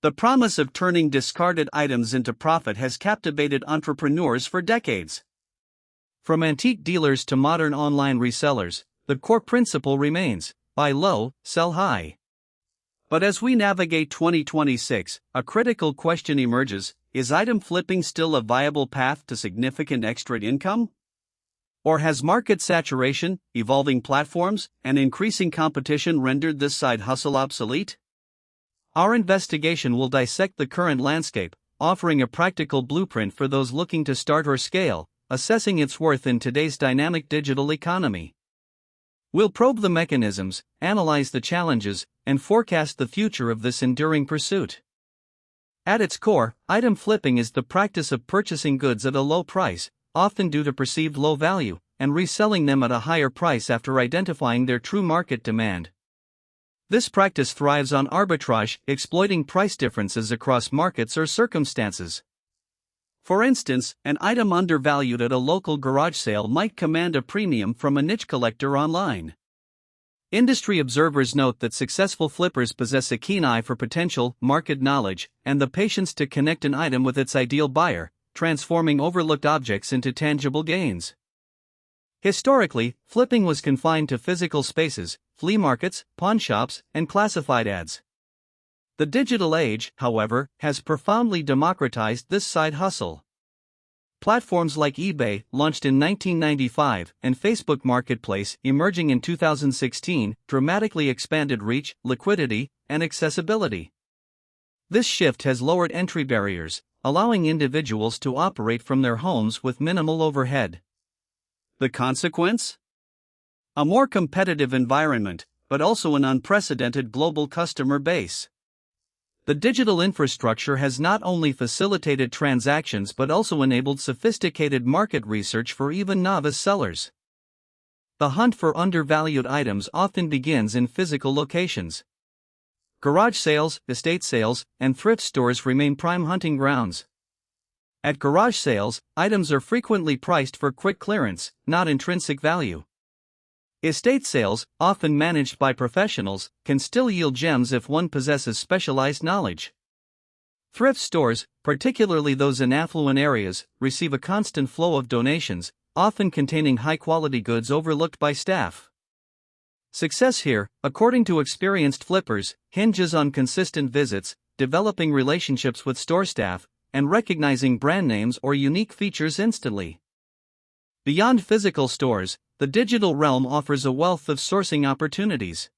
The promise of turning discarded items into profit has captivated entrepreneurs for decades. From antique dealers to modern online resellers, the core principle remains: buy low, sell high. But as we navigate 2026, a critical question emerges: is item flipping still a viable path to significant extra income? Or has market saturation, evolving platforms, and increasing competition rendered this side hustle obsolete? Our investigation will dissect the current landscape, offering a practical blueprint for those looking to start or scale, assessing its worth in today's dynamic digital economy. We'll probe the mechanisms, analyze the challenges, and forecast the future of this enduring pursuit. At its core, item flipping is the practice of purchasing goods at a low price, often due to perceived low value, and reselling them at a higher price after identifying their true market demand. This practice thrives on arbitrage, exploiting price differences across markets or circumstances. For instance, an item undervalued at a local garage sale might command a premium from a niche collector online. Industry observers note that successful flippers possess a keen eye for potential, market knowledge, and the patience to connect an item with its ideal buyer, transforming overlooked objects into tangible gains. Historically, flipping was confined to physical spaces, flea markets, pawn shops, and classified ads. The digital age, however, has profoundly democratized this side hustle. Platforms like eBay, launched in 1995, and Facebook Marketplace, emerging in 2016, dramatically expanded reach, liquidity, and accessibility. This shift has lowered entry barriers, allowing individuals to operate from their homes with minimal overhead. The consequence? A more competitive environment, but also an unprecedented global customer base. The digital infrastructure has not only facilitated transactions but also enabled sophisticated market research for even novice sellers. The hunt for undervalued items often begins in physical locations. Garage sales, estate sales, and thrift stores remain prime hunting grounds. At garage sales, items are frequently priced for quick clearance, not intrinsic value. Estate sales, often managed by professionals, can still yield gems if one possesses specialized knowledge. Thrift stores, particularly those in affluent areas, receive a constant flow of donations, often containing high-quality goods overlooked by staff. Success here, according to experienced flippers, hinges on consistent visits, developing relationships with store staff, and recognizing brand names or unique features instantly. Beyond physical stores, the digital realm offers a wealth of sourcing opportunities.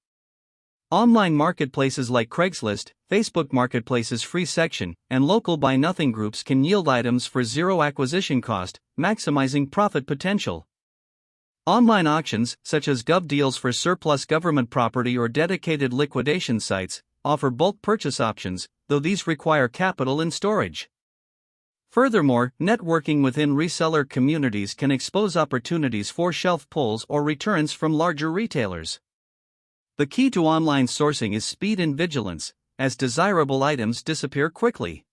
Online marketplaces like Craigslist, Facebook Marketplace's free section, and local buy-nothing groups can yield items for zero acquisition cost, maximizing profit potential. Online auctions, such as GovDeals for surplus government property or dedicated liquidation sites, offer bulk purchase options, though these require capital and storage. Furthermore, networking within reseller communities can expose opportunities for shelf pulls or returns from larger retailers. The key to online sourcing is speed and vigilance, as desirable items disappear quickly.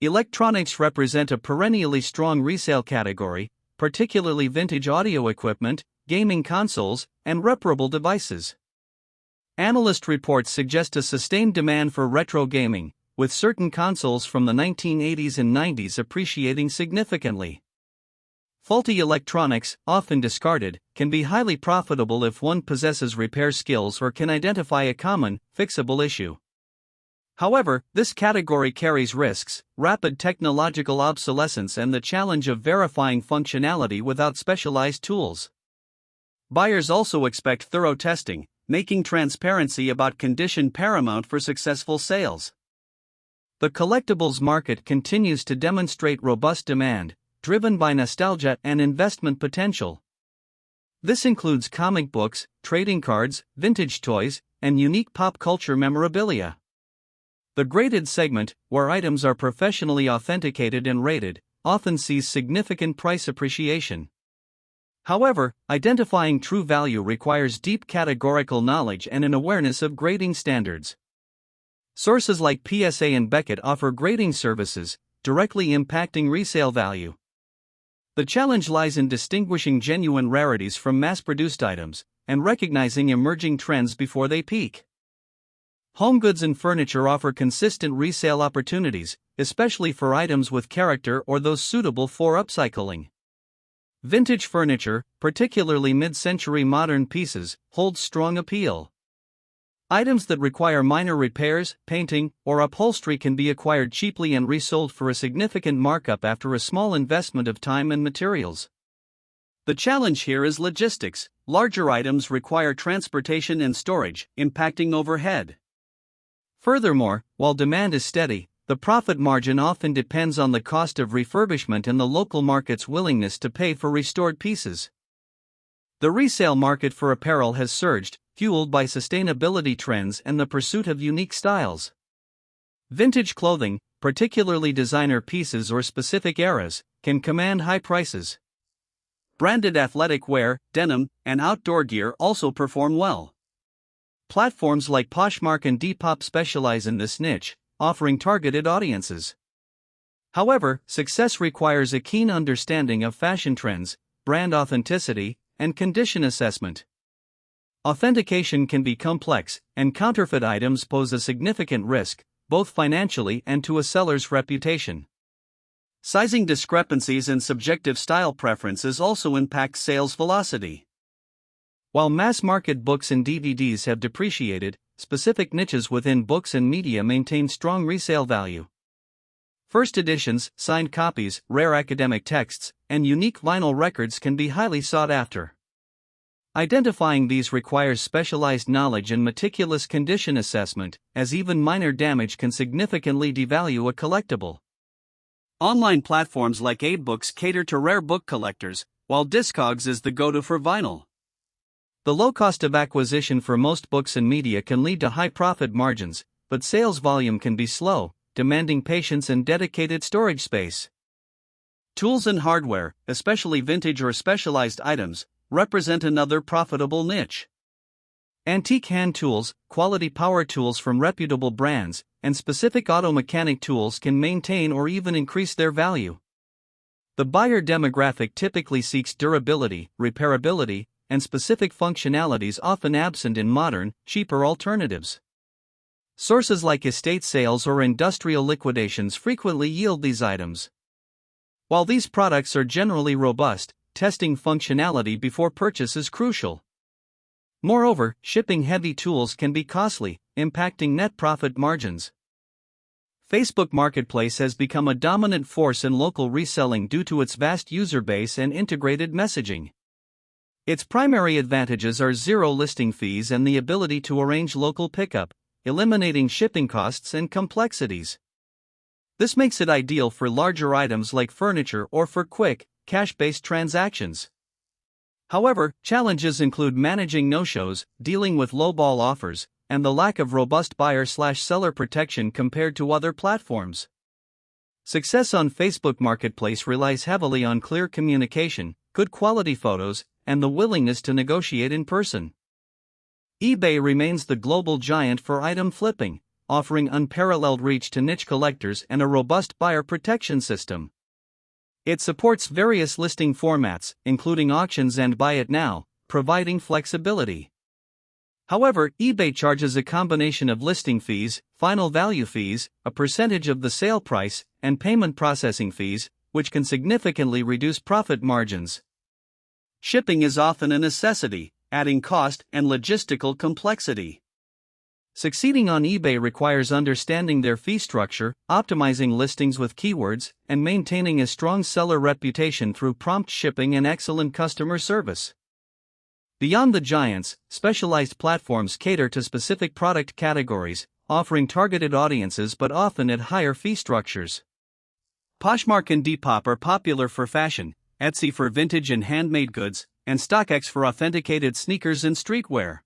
Electronics represent a perennially strong resale category, particularly vintage audio equipment, gaming consoles, and reparable devices. Analyst reports suggest a sustained demand for retro gaming, with certain consoles from the 1980s and 90s appreciating significantly. Faulty electronics, often discarded, can be highly profitable if one possesses repair skills or can identify a common, fixable issue. However, this category carries risks: rapid technological obsolescence and the challenge of verifying functionality without specialized tools. Buyers also expect thorough testing, making transparency about condition paramount for successful sales. The collectibles market continues to demonstrate robust demand, driven by nostalgia and investment potential. This includes comic books, trading cards, vintage toys, and unique pop culture memorabilia. The graded segment, where items are professionally authenticated and rated, often sees significant price appreciation. However, identifying true value requires deep categorical knowledge and an awareness of grading standards. Sources like PSA and Beckett offer grading services, directly impacting resale value. The challenge lies in distinguishing genuine rarities from mass-produced items, and recognizing emerging trends before they peak. Home goods and furniture offer consistent resale opportunities, especially for items with character or those suitable for upcycling. Vintage furniture, particularly mid-century modern pieces, holds strong appeal. Items that require minor repairs, painting, or upholstery can be acquired cheaply and resold for a significant markup after a small investment of time and materials. The challenge here is logistics. Larger items require transportation and storage, impacting overhead. Furthermore, while demand is steady, the profit margin often depends on the cost of refurbishment and the local market's willingness to pay for restored pieces. The resale market for apparel has surged, fueled by sustainability trends and the pursuit of unique styles. Vintage clothing, particularly designer pieces or specific eras, can command high prices. Branded athletic wear, denim, and outdoor gear also perform well. Platforms like Poshmark and Depop specialize in this niche, offering targeted audiences. However, success requires a keen understanding of fashion trends, brand authenticity, and condition assessment. Authentication can be complex, and counterfeit items pose a significant risk, both financially and to a seller's reputation. Sizing discrepancies and subjective style preferences also impact sales velocity. While mass-market books and DVDs have depreciated, specific niches within books and media maintain strong resale value. First editions, signed copies, rare academic texts, and unique vinyl records can be highly sought after. Identifying these requires specialized knowledge and meticulous condition assessment, as even minor damage can significantly devalue a collectible. Online platforms like AbeBooks cater to rare book collectors, while Discogs is the go-to for vinyl. The low cost of acquisition for most books and media can lead to high profit margins, but sales volume can be slow, demanding patience and dedicated storage space. Tools and hardware, especially vintage or specialized items, represent another profitable niche. Antique hand tools, quality power tools from reputable brands, and specific auto mechanic tools can maintain or even increase their value. The buyer demographic typically seeks durability, repairability, and specific functionalities often absent in modern, cheaper alternatives. Sources like estate sales or industrial liquidations frequently yield these items. While these products are generally robust, testing functionality before purchase is crucial. Moreover, shipping heavy tools can be costly, impacting net profit margins. Facebook Marketplace has become a dominant force in local reselling due to its vast user base and integrated messaging. Its primary advantages are zero listing fees and the ability to arrange local pickup, eliminating shipping costs and complexities. This makes it ideal for larger items like furniture or for quick, cash-based transactions. However, challenges include managing no-shows, dealing with lowball offers, and the lack of robust buyer/seller protection compared to other platforms. Success on Facebook Marketplace relies heavily on clear communication, good quality photos, and the willingness to negotiate in person. eBay remains the global giant for item flipping, offering unparalleled reach to niche collectors and a robust buyer protection system. It supports various listing formats, including auctions and buy it now, providing flexibility. However, eBay charges a combination of listing fees, final value fees, a percentage of the sale price, and payment processing fees, which can significantly reduce profit margins. Shipping is often a necessity, adding cost and logistical complexity. Succeeding on eBay requires understanding their fee structure, optimizing listings with keywords, and maintaining a strong seller reputation through prompt shipping and excellent customer service. Beyond the giants, specialized platforms cater to specific product categories, offering targeted audiences but often at higher fee structures. Poshmark and Depop are popular for fashion, Etsy for vintage and handmade goods, and StockX for authenticated sneakers and streetwear.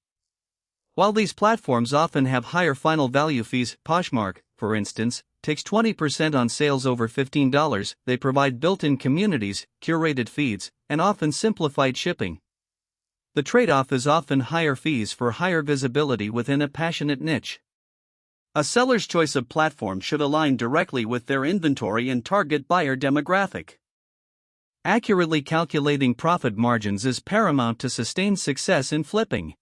While these platforms often have higher final value fees, Poshmark, for instance, takes 20% on sales over $15. They provide built-in communities, curated feeds, and often simplified shipping. The trade-off is often higher fees for higher visibility within a passionate niche. A seller's choice of platform should align directly with their inventory and target buyer demographic. Accurately calculating profit margins is paramount to sustained success in flipping.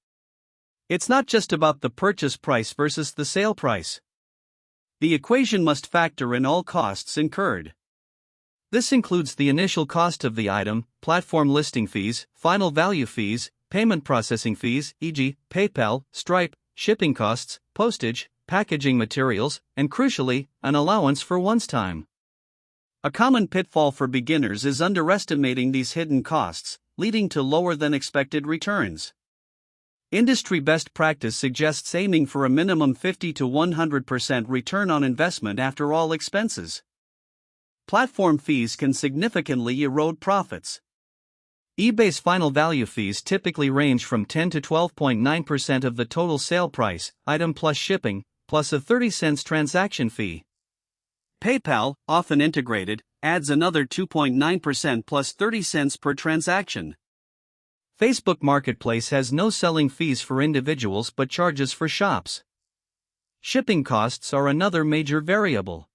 It's not just about the purchase price versus the sale price. The equation must factor in all costs incurred. This includes the initial cost of the item, platform listing fees, final value fees, payment processing fees, e.g., PayPal, Stripe, shipping costs, postage, packaging materials, and crucially, an allowance for one's time. A common pitfall for beginners is underestimating these hidden costs, leading to lower than expected returns. Industry best practice suggests aiming for a minimum 50 to 100% return on investment after all expenses. Platform fees can significantly erode profits. eBay's final value fees typically range from 10 to 12.9% of the total sale price, item plus shipping, plus a 30-cent transaction fee. PayPal, often integrated, adds another 2.9% plus 30 cents per transaction. Facebook Marketplace has no selling fees for individuals but charges for shops. Shipping costs are another major variable.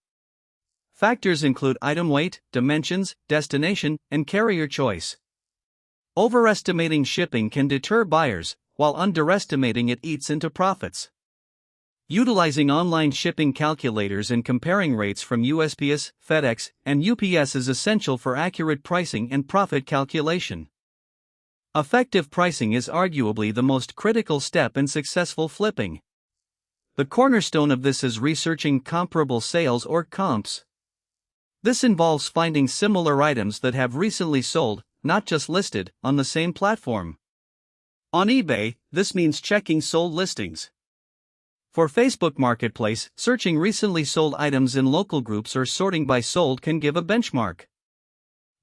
Factors include item weight, dimensions, destination, and carrier choice. Overestimating shipping can deter buyers, while underestimating it eats into profits. Utilizing online shipping calculators and comparing rates from USPS, FedEx, and UPS is essential for accurate pricing and profit calculation. Effective pricing is arguably the most critical step in successful flipping. The cornerstone of this is researching comparable sales or comps. This involves finding similar items that have recently sold, not just listed, on the same platform. On eBay, this means checking sold listings. For Facebook Marketplace, searching recently sold items in local groups or sorting by sold can give a benchmark.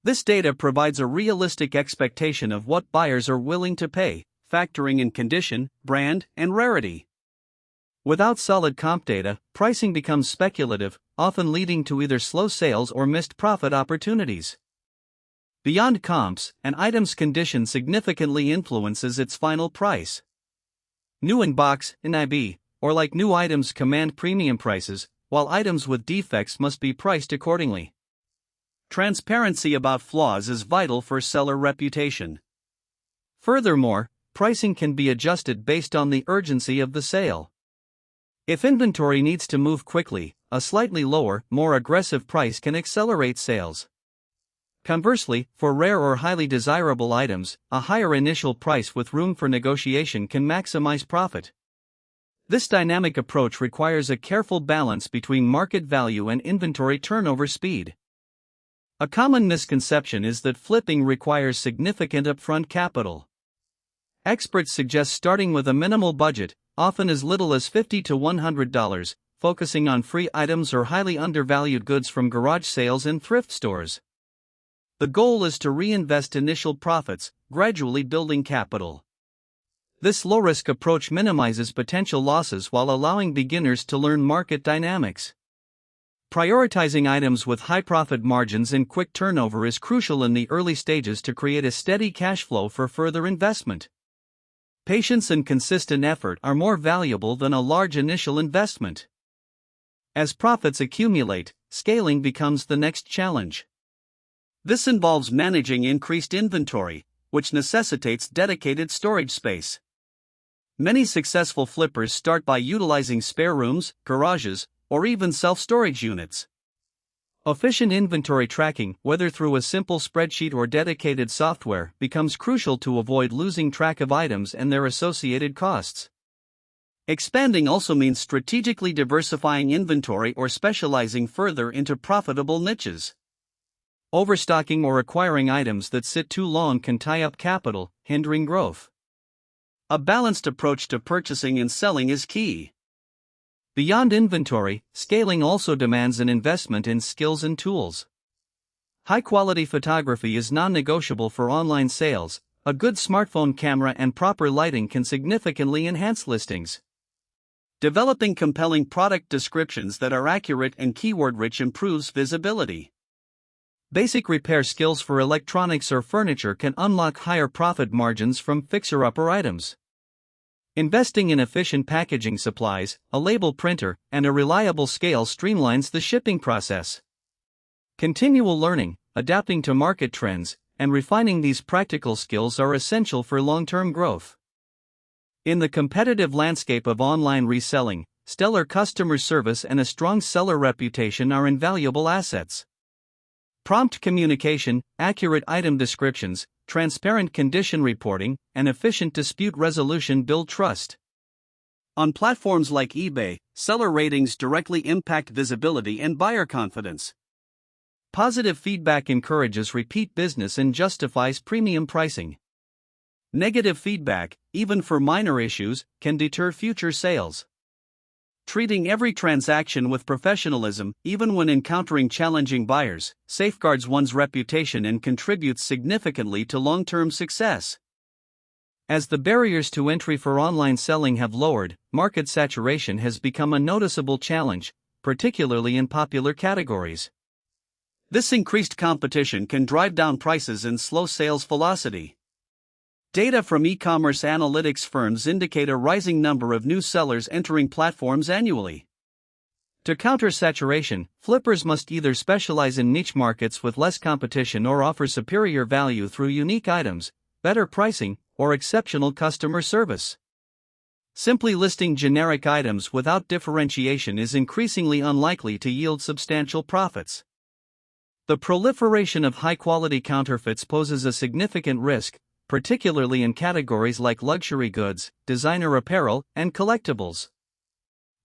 This data provides a realistic expectation of what buyers are willing to pay, factoring in condition, brand, and rarity. Without solid comp data, pricing becomes speculative, often leading to either slow sales or missed profit opportunities. Beyond comps, an item's condition significantly influences its final price. New in box, NIB, or like new items command premium prices, while items with defects must be priced accordingly. Transparency about flaws is vital for seller reputation. Furthermore, pricing can be adjusted based on the urgency of the sale. If inventory needs to move quickly, a slightly lower, more aggressive price can accelerate sales. Conversely, for rare or highly desirable items, a higher initial price with room for negotiation can maximize profit. This dynamic approach requires a careful balance between market value and inventory turnover speed. A common misconception is that flipping requires significant upfront capital. Experts suggest starting with a minimal budget, often as little as $50 to $100, focusing on free items or highly undervalued goods from garage sales and thrift stores. The goal is to reinvest initial profits, gradually building capital. This low-risk approach minimizes potential losses while allowing beginners to learn market dynamics. Prioritizing items with high profit margins and quick turnover is crucial in the early stages to create a steady cash flow for further investment. Patience and consistent effort are more valuable than a large initial investment. As profits accumulate, scaling becomes the next challenge. This involves managing increased inventory, which necessitates dedicated storage space. Many successful flippers start by utilizing spare rooms, garages, or even self-storage units. Efficient inventory tracking, whether through a simple spreadsheet or dedicated software, becomes crucial to avoid losing track of items and their associated costs. Expanding also means strategically diversifying inventory or specializing further into profitable niches. Overstocking or acquiring items that sit too long can tie up capital, hindering growth. A balanced approach to purchasing and selling is key. Beyond inventory, scaling also demands an investment in skills and tools. High-quality photography is non-negotiable for online sales. A good smartphone camera and proper lighting can significantly enhance listings. Developing compelling product descriptions that are accurate and keyword-rich improves visibility. Basic repair skills for electronics or furniture can unlock higher profit margins from fixer-upper items. Investing in efficient packaging supplies, a label printer, and a reliable scale streamlines the shipping process. Continual learning, adapting to market trends, and refining these practical skills are essential for long-term growth. In the competitive landscape of online reselling, stellar customer service and a strong seller reputation are invaluable assets. Prompt communication, accurate item descriptions, transparent condition reporting, and efficient dispute resolution build trust. On platforms like eBay, seller ratings directly impact visibility and buyer confidence. Positive feedback encourages repeat business and justifies premium pricing. Negative feedback, even for minor issues, can deter future sales. Treating every transaction with professionalism, even when encountering challenging buyers, safeguards one's reputation and contributes significantly to long-term success. As the barriers to entry for online selling have lowered, market saturation has become a noticeable challenge, particularly in popular categories. This increased competition can drive down prices and slow sales velocity. Data from e-commerce analytics firms indicate a rising number of new sellers entering platforms annually. To counter saturation, flippers must either specialize in niche markets with less competition or offer superior value through unique items, better pricing, or exceptional customer service. Simply listing generic items without differentiation is increasingly unlikely to yield substantial profits. The proliferation of high-quality counterfeits poses a significant risk, particularly in categories like luxury goods, designer apparel, and collectibles.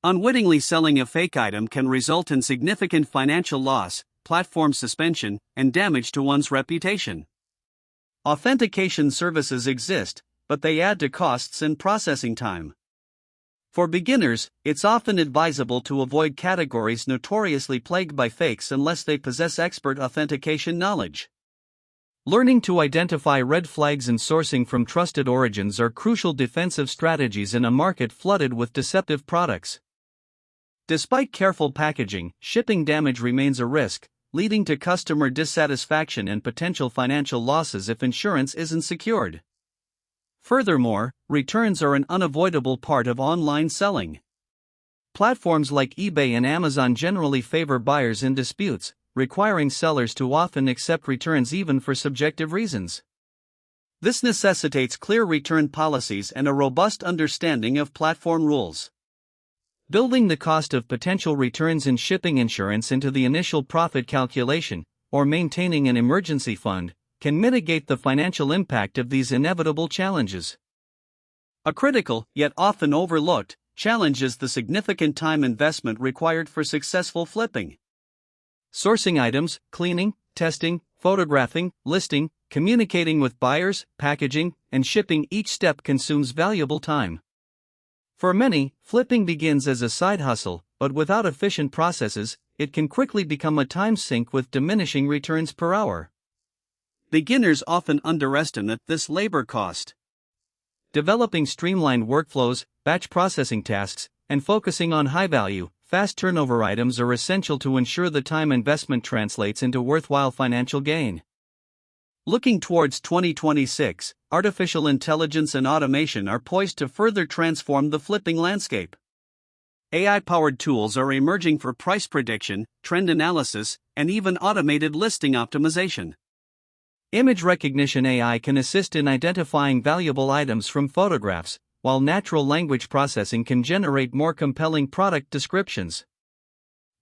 Unwittingly selling a fake item can result in significant financial loss, platform suspension, and damage to one's reputation. Authentication services exist, but they add to costs and processing time. For beginners, it's often advisable to avoid categories notoriously plagued by fakes unless they possess expert authentication knowledge. Learning to identify red flags and sourcing from trusted origins are crucial defensive strategies in a market flooded with deceptive products. Despite careful packaging, shipping damage remains a risk, leading to customer dissatisfaction and potential financial losses if insurance isn't secured. Furthermore, returns are an unavoidable part of online selling. Platforms like eBay and Amazon generally favor buyers in disputes, requiring sellers to often accept returns even for subjective reasons. This necessitates clear return policies and a robust understanding of platform rules. Building the cost of potential returns and shipping insurance into the initial profit calculation, or maintaining an emergency fund, can mitigate the financial impact of these inevitable challenges. A critical, yet often overlooked, challenge is the significant time investment required for successful flipping. Sourcing items, cleaning, testing, photographing, listing, communicating with buyers, packaging, and shipping each step consumes valuable time. For many, flipping begins as a side hustle, but without efficient processes, it can quickly become a time sink with diminishing returns per hour. Beginners often underestimate this labor cost. Developing streamlined workflows, batch processing tasks, and focusing on high-value, fast turnover items are essential to ensure the time investment translates into worthwhile financial gain. Looking towards 2026, artificial intelligence and automation are poised to further transform the flipping landscape. AI-powered tools are emerging for price prediction, trend analysis, and even automated listing optimization. Image recognition AI can assist in identifying valuable items from photographs, while natural language processing can generate more compelling product descriptions.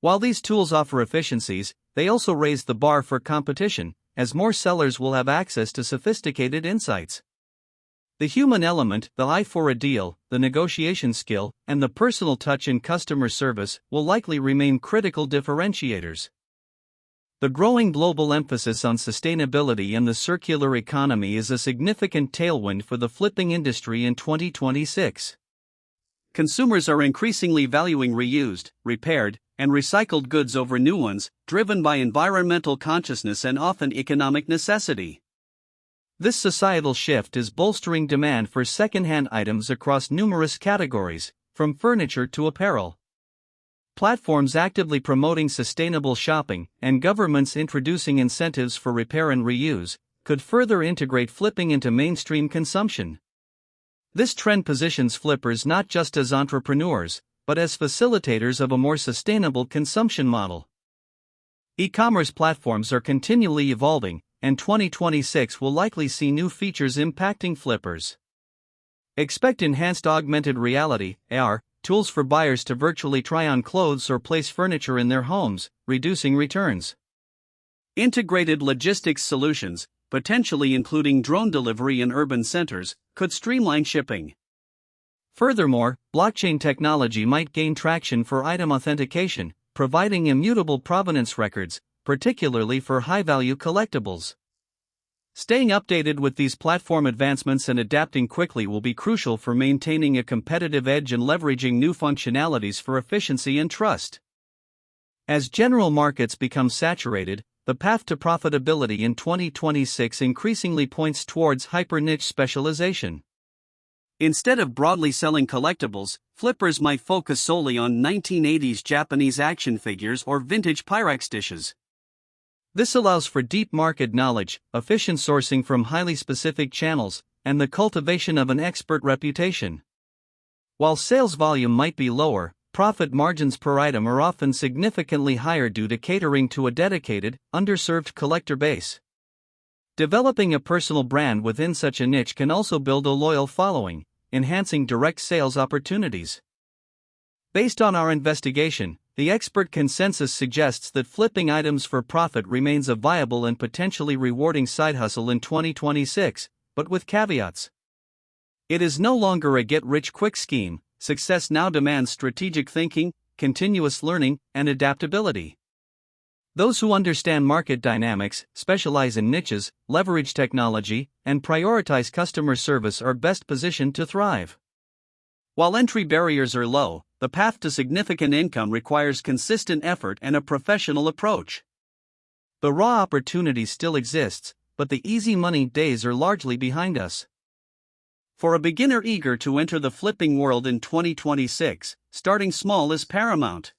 While these tools offer efficiencies, they also raise the bar for competition, as more sellers will have access to sophisticated insights. The human element, the eye for a deal, the negotiation skill, and the personal touch in customer service will likely remain critical differentiators. The growing global emphasis on sustainability and the circular economy is a significant tailwind for the flipping industry in 2026. Consumers are increasingly valuing reused, repaired, and recycled goods over new ones, driven by environmental consciousness and often economic necessity. This societal shift is bolstering demand for second-hand items across numerous categories, from furniture to apparel. Platforms actively promoting sustainable shopping and governments introducing incentives for repair and reuse could further integrate flipping into mainstream consumption. This trend positions flippers not just as entrepreneurs, but as facilitators of a more sustainable consumption model. E-commerce platforms are continually evolving, and 2026 will likely see new features impacting flippers. Expect enhanced augmented reality (AR) tools for buyers to virtually try on clothes or place furniture in their homes, reducing returns. Integrated logistics solutions, potentially including drone delivery in urban centers, could streamline shipping. Furthermore, blockchain technology might gain traction for item authentication, providing immutable provenance records, particularly for high-value collectibles. Staying updated with these platform advancements and adapting quickly will be crucial for maintaining a competitive edge and leveraging new functionalities for efficiency and trust. As general markets become saturated, the path to profitability in 2026 increasingly points towards hyper-niche specialization. Instead of broadly selling collectibles, flippers might focus solely on 1980s Japanese action figures or vintage Pyrex dishes. This allows for deep market knowledge, efficient sourcing from highly specific channels, and the cultivation of an expert reputation. While sales volume might be lower, profit margins per item are often significantly higher due to catering to a dedicated, underserved collector base. Developing a personal brand within such a niche can also build a loyal following, enhancing direct sales opportunities. Based on our investigation, the expert consensus suggests that flipping items for profit remains a viable and potentially rewarding side hustle in 2026, but with caveats. It is no longer a get-rich-quick scheme. Success now demands strategic thinking, continuous learning, and adaptability. Those who understand market dynamics, specialize in niches, leverage technology, and prioritize customer service are best positioned to thrive. While entry barriers are low, the path to significant income requires consistent effort and a professional approach. The raw opportunity still exists, but the easy money days are largely behind us. For a beginner eager to enter the flipping world in 2026, starting small is paramount.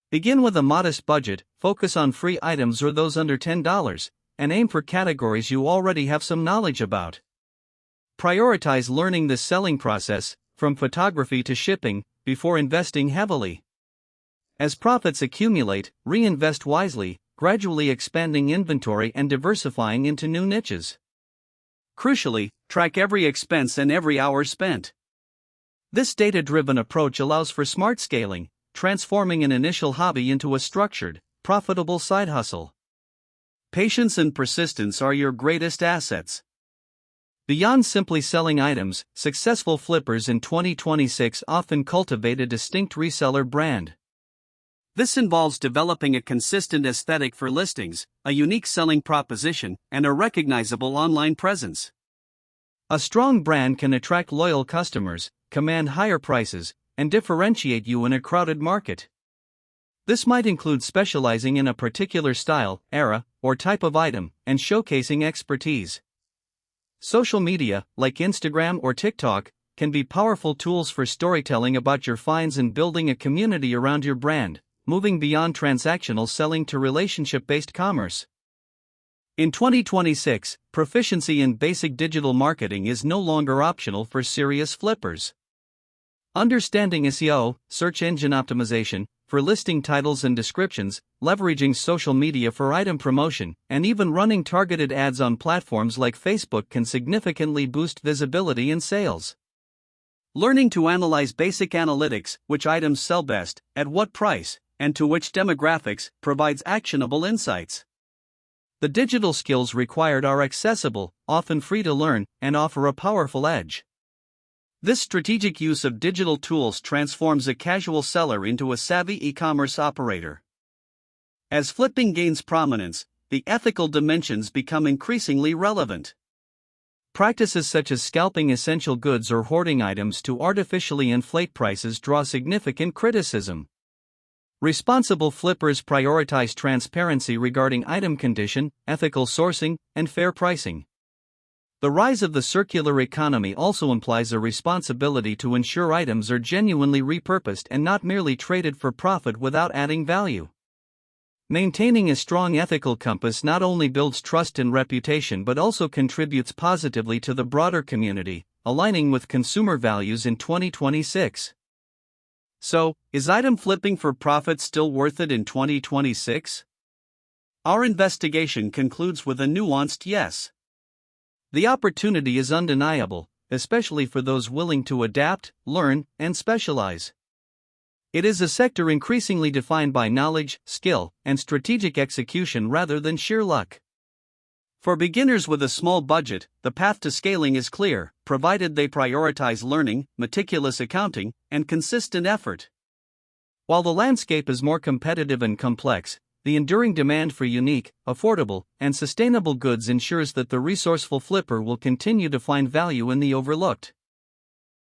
Begin with a modest budget, focus on free items or those under $10, and aim for categories you already have some knowledge about. Prioritize learning the selling process, from photography to shipping, before investing heavily. As profits accumulate, reinvest wisely, gradually expanding inventory and diversifying into new niches. Crucially, track every expense and every hour spent. This data-driven approach allows for smart scaling, transforming an initial hobby into a structured, profitable side hustle. Patience and persistence are your greatest assets. Beyond simply selling items, successful flippers in 2026 often cultivate a distinct reseller brand. This involves developing a consistent aesthetic for listings, a unique selling proposition, and a recognizable online presence. A strong brand can attract loyal customers, command higher prices, and differentiate you in a crowded market. This might include specializing in a particular style, era, or type of item, and showcasing expertise. Social media, like Instagram or TikTok, can be powerful tools for storytelling about your finds and building a community around your brand, moving beyond transactional selling to relationship-based commerce. In 2026, proficiency in basic digital marketing is no longer optional for serious flippers. Understanding SEO, search engine optimization, for listing titles and descriptions, leveraging social media for item promotion, and even running targeted ads on platforms like Facebook can significantly boost visibility and sales. Learning to analyze basic analytics, which items sell best, at what price, and to which demographics, provides actionable insights. The digital skills required are accessible, often free to learn, and offer a powerful edge. This strategic use of digital tools transforms a casual seller into a savvy e-commerce operator. As flipping gains prominence, the ethical dimensions become increasingly relevant. Practices such as scalping essential goods or hoarding items to artificially inflate prices draw significant criticism. Responsible flippers prioritize transparency regarding item condition, ethical sourcing, and fair pricing. The rise of the circular economy also implies a responsibility to ensure items are genuinely repurposed and not merely traded for profit without adding value. Maintaining a strong ethical compass not only builds trust and reputation but also contributes positively to the broader community, aligning with consumer values in 2026. So, is item flipping for profit still worth it in 2026? Our investigation concludes with a nuanced yes. The opportunity is undeniable, especially for those willing to adapt, learn, and specialize. It is a sector increasingly defined by knowledge, skill, and strategic execution rather than sheer luck. For beginners with a small budget, the path to scaling is clear, provided they prioritize learning, meticulous accounting, and consistent effort. While the landscape is more competitive and complex, the enduring demand for unique, affordable, and sustainable goods ensures that the resourceful flipper will continue to find value in the overlooked.